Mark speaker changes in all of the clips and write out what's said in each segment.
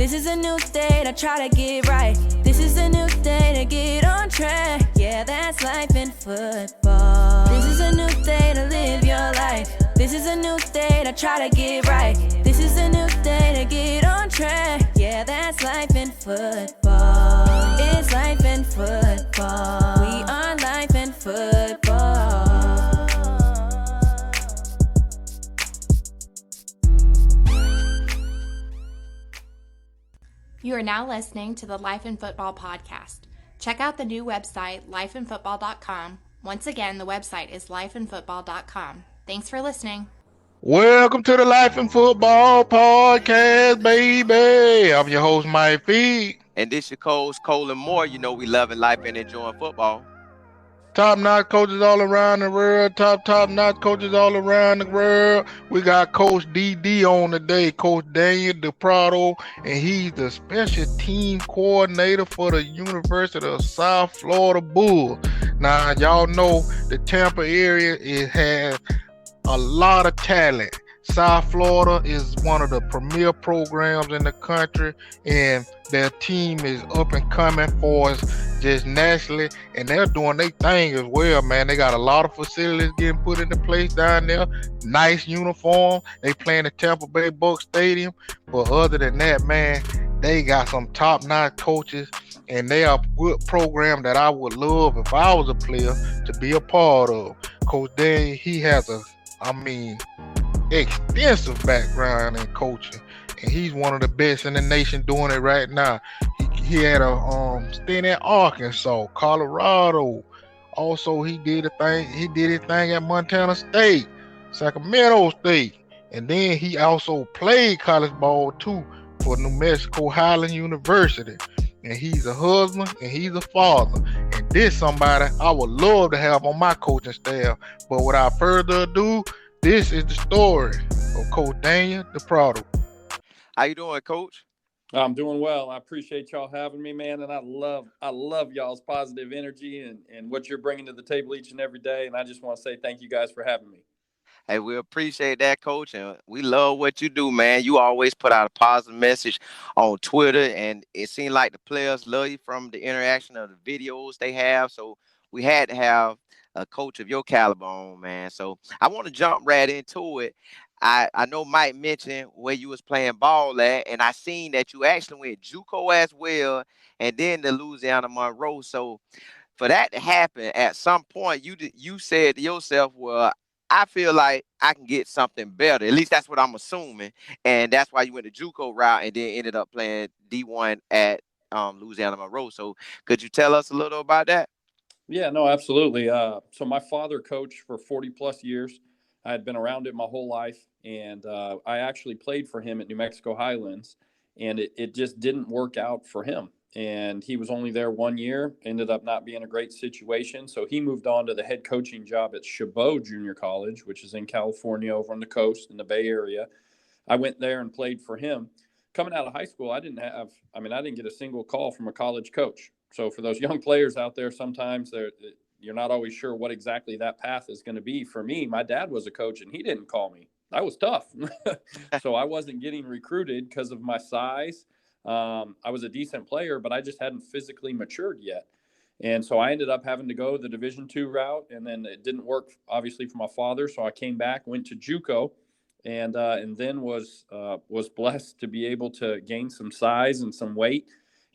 Speaker 1: This is a new state, I try to get right. This is a new day to get on track. Yeah, that's life in football. This is a new day to live your life. This is a new state, I try to get right. This is a new day to get on track. Yeah, that's life in football. It's life in football. We are life in football.
Speaker 2: You are now listening to the Life in Football podcast. Check out the new website, lifeinfootball.com. Once again, the website is lifeinfootball.com. Thanks for listening.
Speaker 3: Welcome to the Life in Football podcast, baby. I'm your host, Mike Feed.
Speaker 4: And this your coach, Colin Moore. You know we loving life and enjoying football.
Speaker 3: Top-notch coaches all around the world. Top-notch coaches all around the world. We got Coach DD on today, Coach Daniel Da Prato, and he's the special team coordinator for the University of South Florida Bulls. Now, y'all know the Tampa area has a lot of talent. South Florida is one of the premier programs in the country, and their team is up and coming for us just nationally, and they're doing their thing as well, man. They got a lot of facilities getting put into place down there. Nice uniform. They playing at Tampa Bay Bucs Stadium, but other than that, man, they got some top-notch coaches, and they are a good program that I would love if I was a player to be a part of. Coach Dan, he has extensive background in coaching, and he's one of the best in the nation doing it right now. He had a stint at Arkansas, Colorado. Also, he did his thing at Montana State, Sacramento State, and then he also played college ball too for New Mexico Highland University. And he's a husband and he's a father. And this somebody I would love to have on my coaching staff. But without further ado, this is the story of Coach Daniel Da Prato.
Speaker 4: How you doing, Coach?
Speaker 5: I'm doing well. I appreciate y'all having me, man. And I love y'all's positive energy and what you're bringing to the table each and every day. And I just want to say thank you guys for having me.
Speaker 4: Hey, we appreciate that, Coach, and we love what you do, man. You always put out a positive message on Twitter, and it seems like the players love you from the interaction of the videos they have. So we had to have a coach of your caliber on, man. So I want to jump right into it. I know Mike mentioned where you was playing ball at, and I seen that you actually went JUCO as well, and then the UL-Monroe. So for that to happen, at some point, you said to yourself, well, I feel like I can get something better. At least that's what I'm assuming. And that's why you went the JUCO route and then ended up playing D1 at UL-Monroe. So could you tell us a little about that?
Speaker 5: Yeah, no, absolutely. So my father coached for 40 plus years. I had been around it my whole life. And I actually played for him at New Mexico Highlands. And it just didn't work out for him. And he was only there 1 year, ended up not being a great situation. So he moved on to the head coaching job at Chabot Junior College, which is in California over on the coast in the Bay Area. I went there and played for him. Coming out of high school, I didn't get a single call from a college coach. So for those young players out there, sometimes you're not always sure what exactly that path is going to be. For me, my dad was a coach and he didn't call me. That was tough. So I wasn't getting recruited because of my size. I was a decent player, but I just hadn't physically matured yet. And so I ended up having to go the Division II route, and then it didn't work, obviously, for my father. So I came back, went to JUCO, and then was blessed to be able to gain some size and some weight,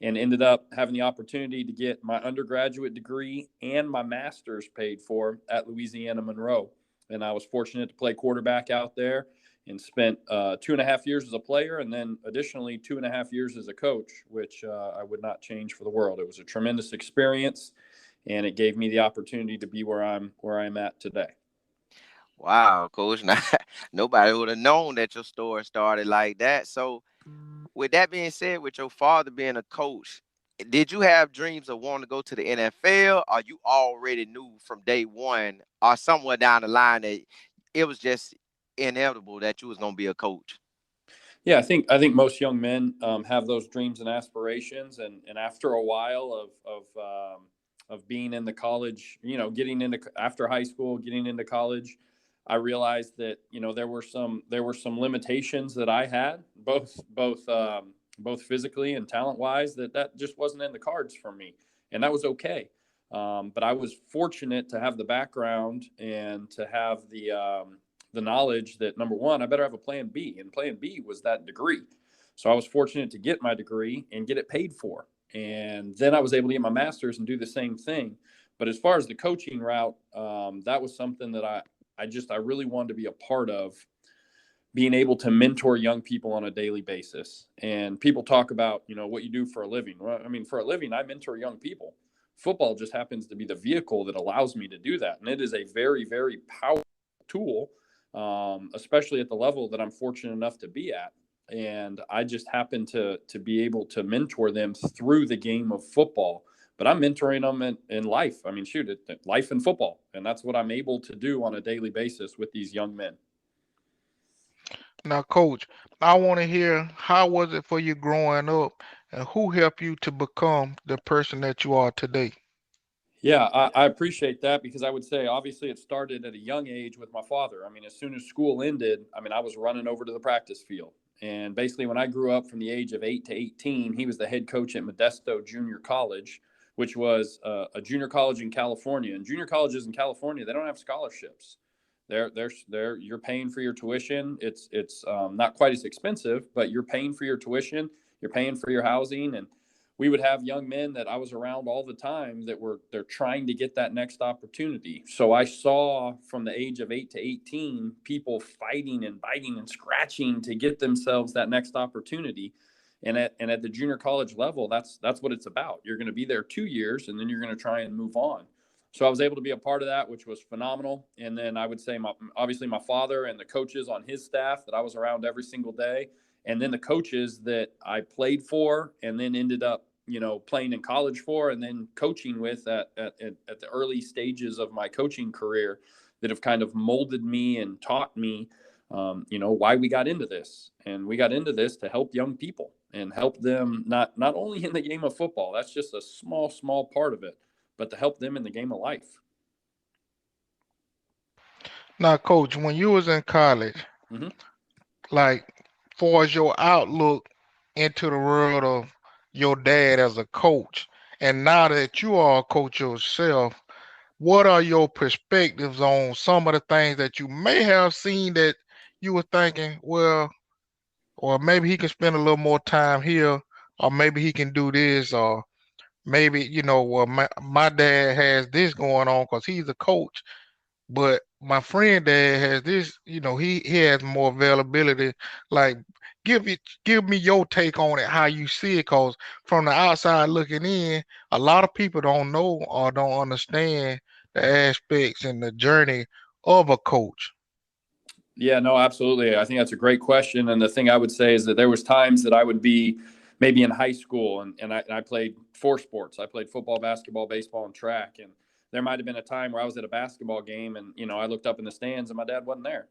Speaker 5: and ended up having the opportunity to get my undergraduate degree and my master's paid for at UL-Monroe. And I was fortunate to play quarterback out there and spent 2.5 years as a player, and then additionally 2.5 years as a coach, which I would not change for the world. It was a tremendous experience, and it gave me the opportunity to be where I'm at today.
Speaker 4: Wow, Coach. Nobody would have known that your story started like that. So with that being said, with your father being a coach, did you have dreams of wanting to go to the NFL, or you already knew from day one or somewhere down the line that it was just inevitable that you was going to be a coach?
Speaker 5: Yeah, I think most young men have those dreams and aspirations, and after a while of being in the college, getting into after high school, getting into college, I realized that there were some limitations that I had, both both physically and talent-wise, that just wasn't in the cards for me, and that was okay. But I was fortunate to have the background and to have the knowledge that, number one, I better have a plan B, and plan B was that degree. So I was fortunate to get my degree and get it paid for, and then I was able to get my master's and do the same thing. But as far as the coaching route, that was something that I really wanted to be a part of, being able to mentor young people on a daily basis. And people talk about, what you do for a living. Well, I mean, for a living, I mentor young people. Football just happens to be the vehicle that allows me to do that. And it is a very, very powerful tool, especially at the level that I'm fortunate enough to be at. And I just happen to be able to mentor them through the game of football. But I'm mentoring them in life. I mean, life and football. And that's what I'm able to do on a daily basis with these young men.
Speaker 3: Now, Coach, I want to hear, how was it for you growing up, and who helped you to become the person that you are today?
Speaker 5: Yeah, I appreciate that, because I would say, obviously, it started at a young age with my father. I mean, as soon as school ended, I was running over to the practice field. And basically, when I grew up from the age of 8 to 18, he was the head coach at Modesto Junior College, which was a junior college in California. And junior colleges in California, they don't have scholarships. You're paying for your tuition. It's not quite as expensive, but you're paying for your tuition. You're paying for your housing. And we would have young men that I was around all the time they're trying to get that next opportunity. So I saw from the age of 8 to 18, people fighting and biting and scratching to get themselves that next opportunity. And at the junior college level, that's what it's about. You're going to be there 2 years, and then you're going to try and move on. So I was able to be a part of that, which was phenomenal. And then I would say, obviously, my father and the coaches on his staff that I was around every single day, and then the coaches that I played for and then ended up, playing in college for, and then coaching with at the early stages of my coaching career, that have kind of molded me and taught me, why we got into this. And we got into this to help young people and help them not only in the game of football. That's just a small part of it, but to help them in the game of life.
Speaker 3: Now, Coach, when you was in college,
Speaker 5: Mm-hmm.
Speaker 3: like, for as your outlook into the world of your dad as a coach, and now that you are a coach yourself, what are your perspectives on some of the things that you may have seen that you were thinking, well, or maybe he can spend a little more time here, or maybe he can do this, or maybe, well, my dad has this going on because he's a coach, but my friend dad has this, he has more availability. Like, give me your take on it, how you see it, because from the outside looking in, a lot of people don't know or don't understand the aspects and the journey of a coach.
Speaker 5: Yeah, no, absolutely. I think that's a great question. And the thing I would say is that there was times that I would be maybe in high school, and I played 4 sports. I played football, basketball, baseball, and track. And there might have been a time where I was at a basketball game, and, I looked up in the stands and my dad wasn't there.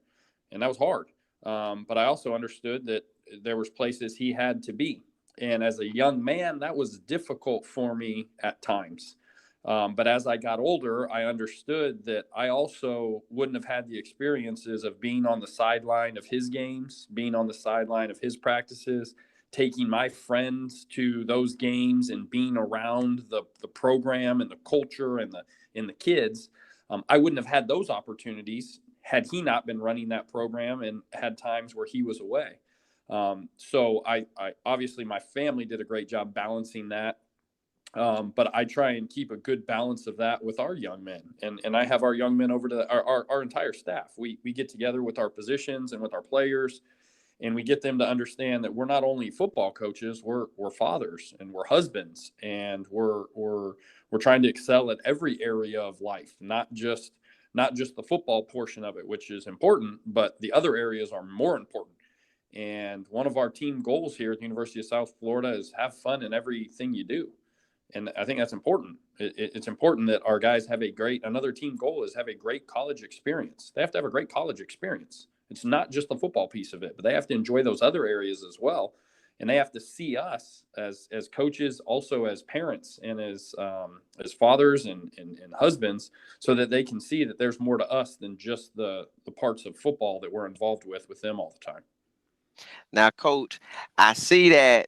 Speaker 5: And that was hard. But I also understood that there was places he had to be. And as a young man, that was difficult for me at times. But as I got older, I understood that I also wouldn't have had the experiences of being on the sideline of his games, being on the sideline of his practices, taking my friends to those games, and being around the program and the culture and the kids. I wouldn't have had those opportunities had he not been running that program and had times where he was away. So I obviously, my family did a great job balancing that. But I try and keep a good balance of that with our young men. And I have our young men over to our entire staff. We get together with our positions and with our players, and we get them to understand that we're not only football coaches, we're fathers, and we're husbands, and we're trying to excel at every area of life, not just the football portion of it, which is important, but the other areas are more important. And one of our team goals here at the University of South Florida is have fun in everything you do. And I think that's important. It's important that our guys have another team goal is have a great college experience. They have to have a great college experience. It's not just the football piece of it, but they have to enjoy those other areas as well. And they have to see us as coaches, also as parents and as fathers and husbands, so that they can see that there's more to us than just the parts of football that we're involved with them all the time.
Speaker 4: Now, Coach, I see that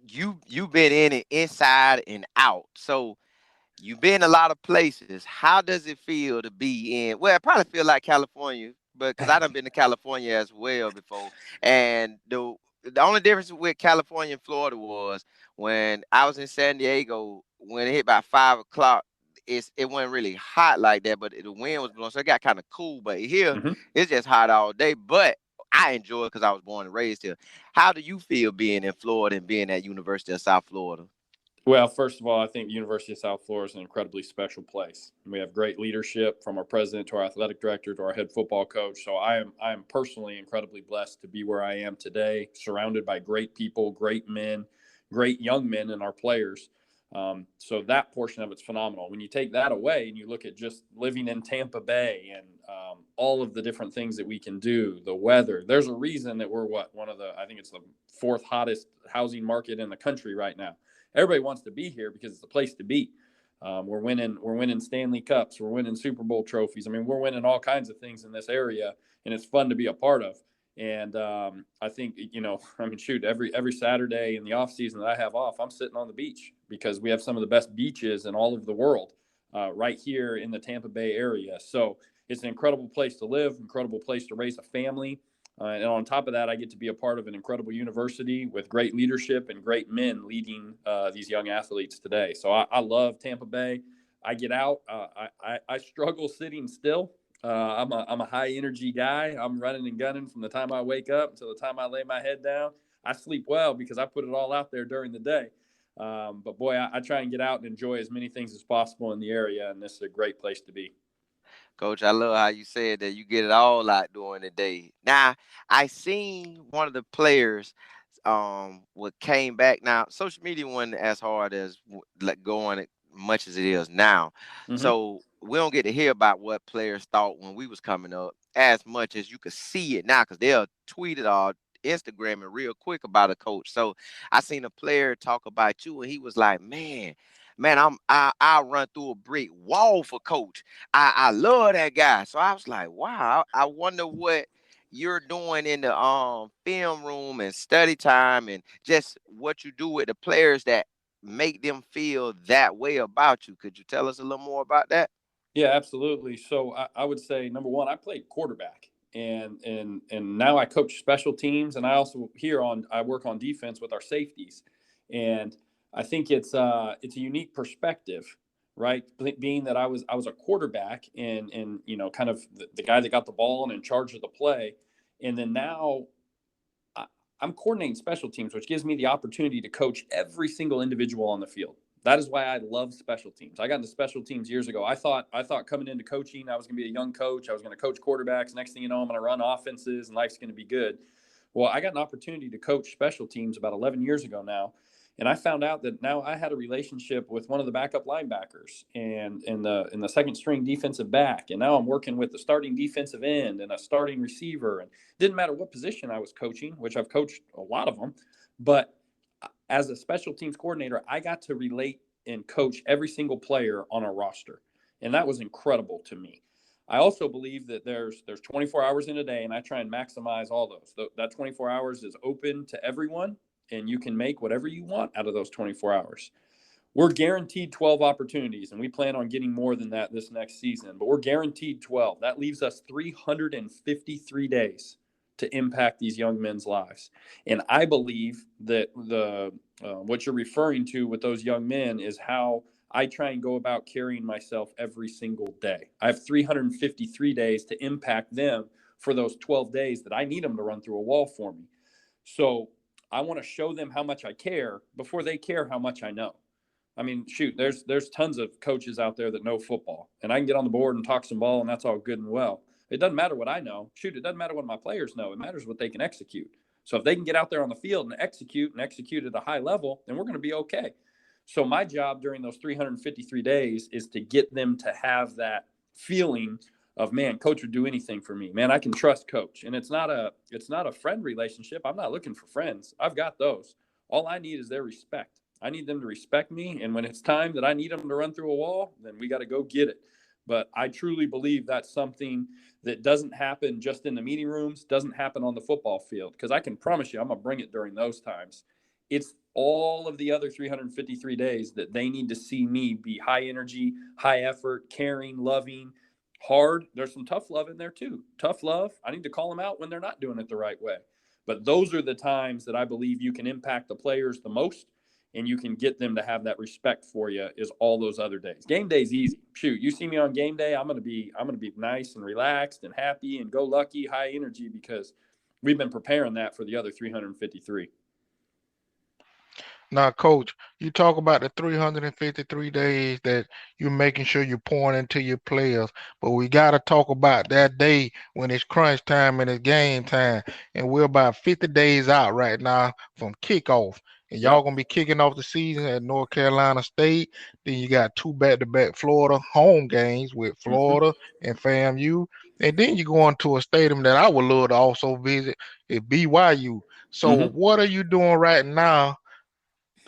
Speaker 4: you've been in it inside and out. So you've been a lot of places. How does it feel to be in? Well, it probably feel like California, but because I done been to California as well before, and the only difference with California and Florida was when I was in San Diego. When it hit about 5 o'clock, it wasn't really hot like that, but the wind was blowing, so it got kind of cool. But here,
Speaker 5: Mhm.
Speaker 4: it's just hot all day. But I enjoy it because I was born and raised here. How do you feel being in Florida and being at University of South Florida?
Speaker 5: Well, first of all, I think the University of South Florida is an incredibly special place. We have great leadership from our president to our athletic director to our head football coach. So I am personally incredibly blessed to be where I am today, surrounded by great people, great men, great young men, and our players. So that portion of it's phenomenal. When you take that away and you look at just living in Tampa Bay and all of the different things that we can do, the weather, there's a reason that we're I think it's the fourth hottest housing market in the country right now. Everybody wants to be here because it's the place to be. We're winning Stanley Cups. We're winning Super Bowl trophies. I mean, we're winning all kinds of things in this area, and it's fun to be a part of. And I think, I mean, shoot, every Saturday in the off season that I have off, I'm sitting on the beach because we have some of the best beaches in all of the world right here in the Tampa Bay area. So it's an incredible place to live, incredible place to raise a family. And on top of that, I get to be a part of an incredible university with great leadership and great men leading these young athletes today. So I love Tampa Bay. I get out. I struggle sitting still. I'm a high energy guy. I'm running and gunning from the time I wake up until the time I lay my head down. I sleep well because I put it all out there during the day. But boy, I try and get out and enjoy as many things as possible in the area, and this is a great place to be.
Speaker 4: Coach, I love how you said that you get it all out during the day. Now, I seen one of the players what came back. Now, social media wasn't as hard as like going much as it is now.
Speaker 5: Mm-hmm.
Speaker 4: So we don't get to hear about what players thought when we was coming up as much as you could see it now because they'll tweet it or Instagram it real quick about a coach. So I seen a player talk about you and he was like, man, I run through a brick wall for coach. I love that guy. So I was like, wow, I wonder what you're doing in the film room and study time and just what you do with the players that make them feel that way about you. Could you tell us a little more about that?
Speaker 5: Yeah, absolutely. So I would say number one, I played quarterback, and now I coach special teams, and I also I work on defense with our safeties, and I think it's a unique perspective, right? Being that I was a quarterback and kind of the guy that got the ball and in charge of the play, and then now I'm coordinating special teams, which gives me the opportunity to coach every single individual on the field. That is why I love special teams. I got into special teams years ago. I thought coming into coaching, I was going to be a young coach. I was going to coach quarterbacks. Next thing you know, I'm going to run offenses and life's going to be good. Well, I got an opportunity to coach special teams about 11 years ago now. And I found out that now I had a relationship with one of the backup linebackers and in the second string defensive back. And now I'm working with the starting defensive end and a starting receiver. And it didn't matter what position I was coaching, which I've coached a lot of them. But as a special teams coordinator, I got to relate and coach every single player on our roster. And that was incredible to me. I also believe that there's 24 hours in a day, and I try and maximize all those. That 24 hours is open to everyone, and you can make whatever you want out of those 24 hours. We're guaranteed 12 opportunities, and we plan on getting more than that this next season, but we're guaranteed 12. That leaves us 353 days to impact these young men's lives. And I believe that what you're referring to with those young men is how I try and go about carrying myself every single day. I have 353 days to impact them for those 12 days that I need them to run through a wall for me. So I want to show them how much I care before they care how much I know. I mean, shoot, there's tons of coaches out there that know football, and I can get on the board and talk some ball, and that's all good and well. It doesn't matter what I know. Shoot, it doesn't matter what my players know. It matters what they can execute. So if they can get out there on the field and execute at a high level, then we're going to be okay. So my job during those 353 days is to get them to have that feeling of, man, coach would do anything for me. Man, I can trust coach. And it's not a friend relationship. I'm not looking for friends. I've got those. All I need is their respect. I need them to respect me. And when it's time that I need them to run through a wall, then we got to go get it. But I truly believe that's something that doesn't happen just in the meeting rooms, doesn't happen on the football field. Because I can promise you, I'm going to bring it during those times. It's all of the other 353 days that they need to see me be high energy, high effort, caring, loving, hard. There's some tough love in there too. Tough love. I need to call them out when they're not doing it the right way. But those are the times that I believe you can impact the players the most, and you can get them to have that respect for you, is all those other days. Game day's easy. Shoot, you see me on game day, I'm gonna be nice and relaxed and happy and go lucky, high energy, because we've been preparing that for the other 353.
Speaker 3: Now, Coach, you talk about the 353 days that you're making sure you're pouring into your players, but we got to talk about that day when it's crunch time and it's game time. And we're about 50 days out right now from kickoff. And y'all going to be kicking off the season at North Carolina State. Then you got 2 back-to-back Florida home games with Florida and FAMU. And then you're going to a stadium that I would love to also visit, is BYU. So what are you doing right now?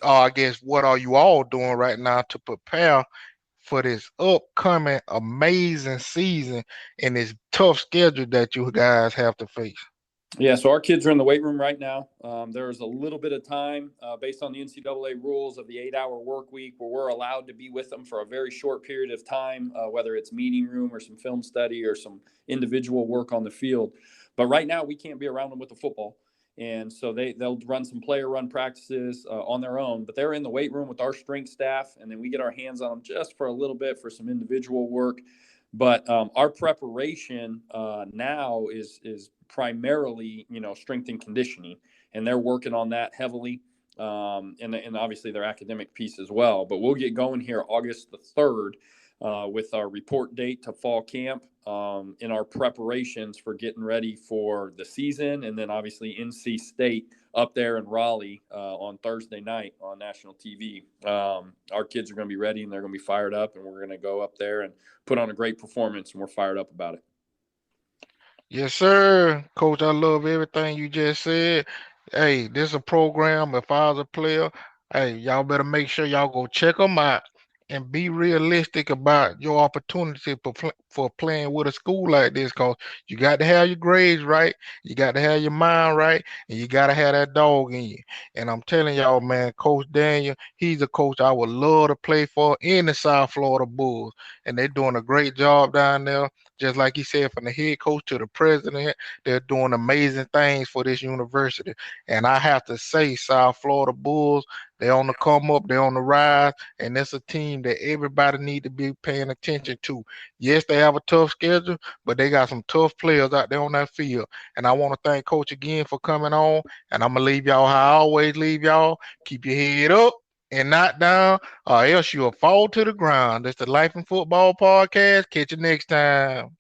Speaker 3: I guess what are you all doing right now to prepare for this upcoming amazing season and this tough schedule that you guys have to face?
Speaker 5: Yeah, so our kids are in the weight room right now. There's a little bit of time based on the NCAA rules of the 8-hour work week where we're allowed to be with them for a very short period of time, whether it's meeting room or some film study or some individual work on the field. But right now we can't be around them with the football. And so they'll run some player run practices on their own, but they're in the weight room with our strength staff, and then we get our hands on them just for a little bit for some individual work. But our preparation now is primarily, strength and conditioning, and they're working on that heavily, and obviously their academic piece as well. But we'll get going here August the 3rd with our report date to fall camp, in our preparations for getting ready for the season, and then obviously NC State up there in Raleigh on Thursday night on national TV. Our kids are going to be ready, and they're going to be fired up, and we're going to go up there and put on a great performance, and we're fired up about it.
Speaker 3: Yes, sir. Coach, I love everything you just said. Hey, this is a program. If I was a player, hey, y'all better make sure y'all go check them out and be realistic about your opportunity for playing with a school like this, because you got to have your grades right, you got to have your mind right, and you got to have that dog in you. And I'm telling y'all, man, Coach Daniel, he's a coach I would love to play for in the South Florida Bulls, and they're doing a great job down there. Just like he said, from the head coach to the president, they're doing amazing things for this university. And I have to say, South Florida Bulls, they're on the come up, they're on the rise, and it's a team that everybody need to be paying attention to. Yes, they have a tough schedule, but they got some tough players out there on that field. And I want to thank Coach again for coming on, and I'm going to leave y'all how I always leave y'all. Keep your head up and not down, or else you'll fall to the ground. That's the Life in Football podcast. Catch you next time.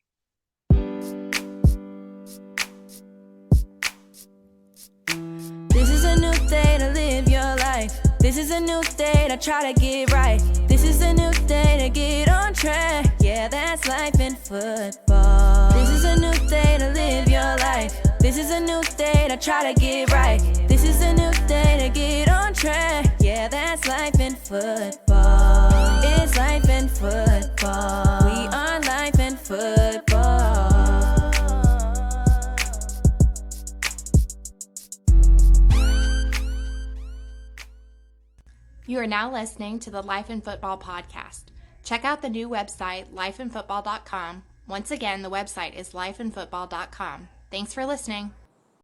Speaker 1: This is a new day to live your life. This is a new day to try to get right. This is a new day to get on track. Yeah, that's life in football. This is a new day to live your life. This is a new day to try to get right. This is a new day to get on track. Yeah, that's life in football. It's life in football. We are life in football.
Speaker 2: You are now listening to the Life in Football podcast. Check out the new website, lifeinfootball.com. Once again, the website is lifeinfootball.com. Thanks for listening.